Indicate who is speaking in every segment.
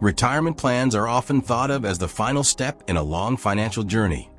Speaker 1: Retirement plans are often thought of as the final step in a long financial journey.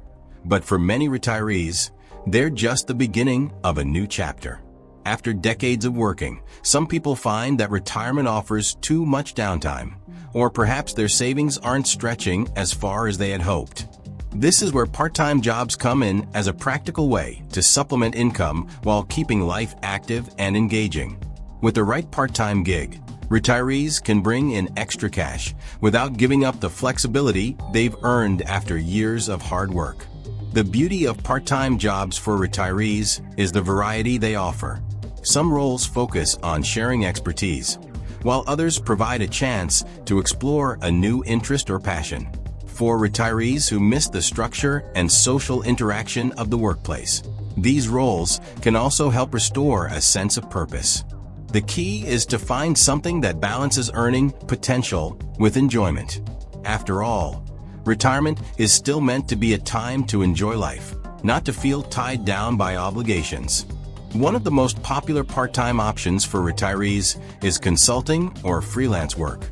Speaker 1: But for many retirees, they're just the beginning of a new chapter. After decades of working, some people find that retirement offers too much downtime, or perhaps their savings aren't stretching as far as they had hoped. This is where part-time jobs come in as a practical way to supplement income while keeping life active and engaging. With the right part-time gig, retirees can bring in extra cash without giving up the flexibility they've earned after years of hard work. The beauty of part-time jobs for retirees is the variety they offer. Some roles focus on sharing expertise, while others provide a chance to explore a new interest or passion. For retirees who miss the structure and social interaction of the workplace, these roles can also help restore a sense of purpose. The key is to find something that balances earning potential with enjoyment. After all, retirement is still meant to be a time to enjoy life, not to feel tied down by obligations. One of the most popular part-time options for retirees is consulting or freelance work.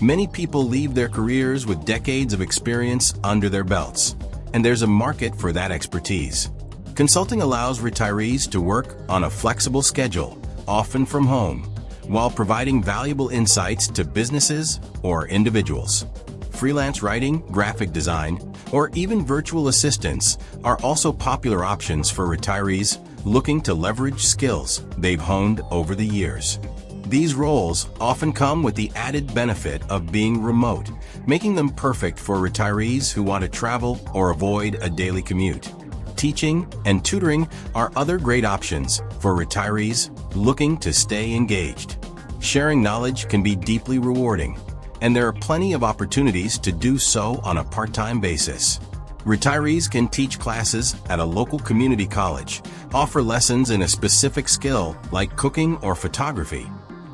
Speaker 1: Many people leave their careers with decades of experience under their belts, and there's a market for that expertise. Consulting allows retirees to work on a flexible schedule, often from home, while providing valuable insights to businesses or individuals. Freelance writing, graphic design, or even virtual assistants are also popular options for retirees looking to leverage skills they've honed over the years. These roles often come with the added benefit of being remote, making them perfect for retirees who want to travel or avoid a daily commute. Teaching and tutoring are other great options for retirees looking to stay engaged. Sharing knowledge can be deeply rewarding, and there are plenty of opportunities to do so on a part-time basis. Retirees can teach classes at a local community college, offer lessons in a specific skill like cooking or photography,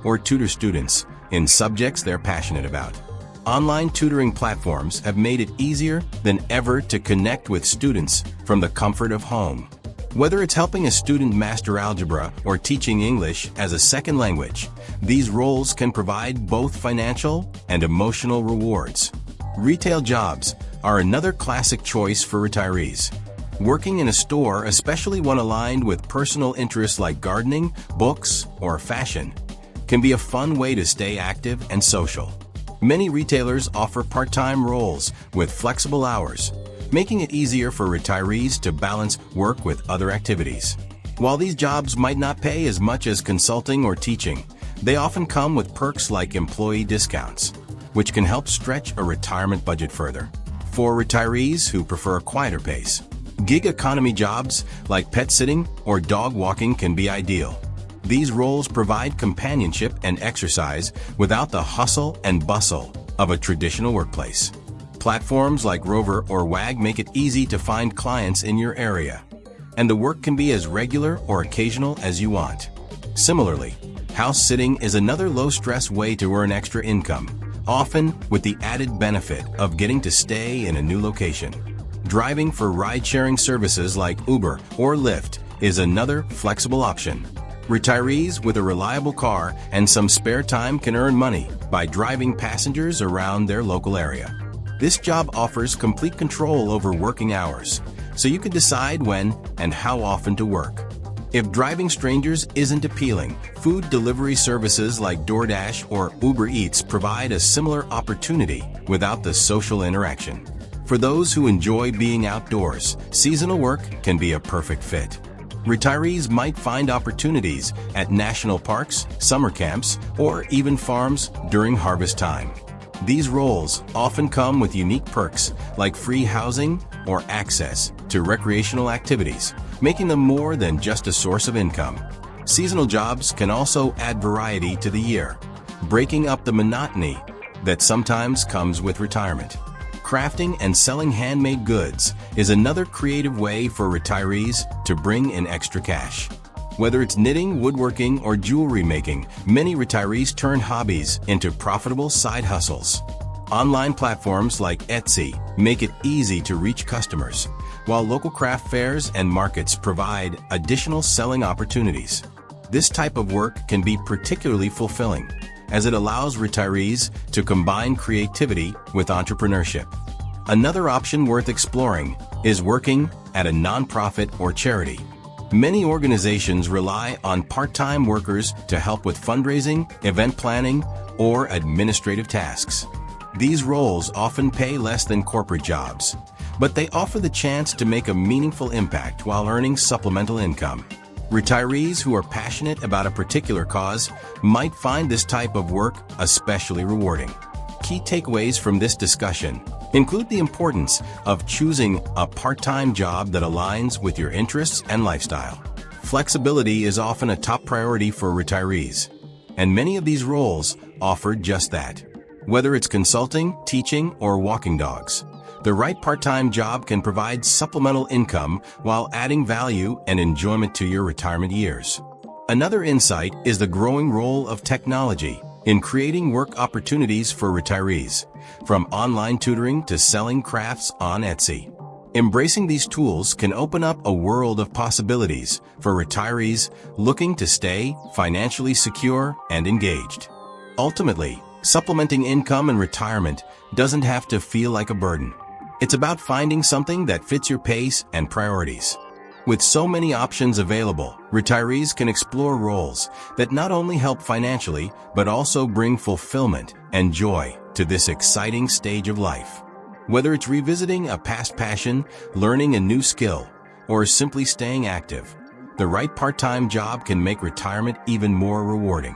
Speaker 1: or tutor students in subjects they're passionate about. Online tutoring platforms have made it easier than ever to connect with students from the comfort of home. Whether it's helping a student master algebra or teaching English as a second language, these roles can provide both financial and emotional rewards. Retail jobs are another classic choice for retirees. Working in a store, especially one aligned with personal interests like gardening, books, or fashion, can be a fun way to stay active and social. Many retailers offer part-time roles with flexible hours, making it easier for retirees to balance work with other activities. While these jobs might not pay as much as consulting or teaching, they often come with perks like employee discounts, which can help stretch a retirement budget further. For retirees who prefer a quieter pace, gig economy jobs like pet sitting or dog walking can be ideal. These roles provide companionship and exercise without the hustle and bustle of a traditional workplace. Platforms like Rover or Wag make it easy to find clients in your area, and the work can be as regular or occasional as you want. Similarly, house sitting is another low-stress way to earn extra income, often with the added benefit of getting to stay in a new location. Driving for ride-sharing services like Uber or Lyft is another flexible option. Retirees with a reliable car and some spare time can earn money by driving passengers around their local area. This job offers complete control over working hours, so you can decide when and how often to work. If driving strangers isn't appealing, food delivery services like DoorDash or Uber Eats provide a similar opportunity without the social interaction. For those who enjoy being outdoors, seasonal work can be a perfect fit. Retirees might find opportunities at national parks, summer camps, or even farms during harvest time. These roles often come with unique perks like free housing or access to recreational activities, making them more than just a source of income. Seasonal jobs can also add variety to the year, breaking up the monotony that sometimes comes with retirement. Crafting and selling handmade goods is another creative way for retirees to bring in extra cash. Whether it's knitting, woodworking, or jewelry making, many retirees turn hobbies into profitable side hustles. Online platforms like Etsy make it easy to reach customers, while local craft fairs and markets provide additional selling opportunities. This type of work can be particularly fulfilling, as it allows retirees to combine creativity with entrepreneurship. Another option worth exploring is working at a nonprofit or charity. Many organizations rely on part-time workers to help with fundraising, event planning, or administrative tasks. These roles often pay less than corporate jobs, but they offer the chance to make a meaningful impact while earning supplemental income. Retirees who are passionate about a particular cause might find this type of work especially rewarding. Key takeaways from this discussion include the importance of choosing a part-time job that aligns with your interests and lifestyle. Flexibility is often a top priority for retirees, and many of these roles offer just that. Whether it's consulting, teaching, or walking dogs, the right part-time job can provide supplemental income while adding value and enjoyment to your retirement years. Another insight is the growing role of technology in creating work opportunities for retirees, from online tutoring to selling crafts on Etsy. Embracing these tools can open up a world of possibilities for retirees looking to stay financially secure and engaged. Ultimately, supplementing income in retirement doesn't have to feel like a burden. It's about finding something that fits your pace and priorities. With so many options available, retirees can explore roles that not only help financially, but also bring fulfillment and joy to this exciting stage of life. Whether it's revisiting a past passion, learning a new skill, or simply staying active, the right part-time job can make retirement even more rewarding.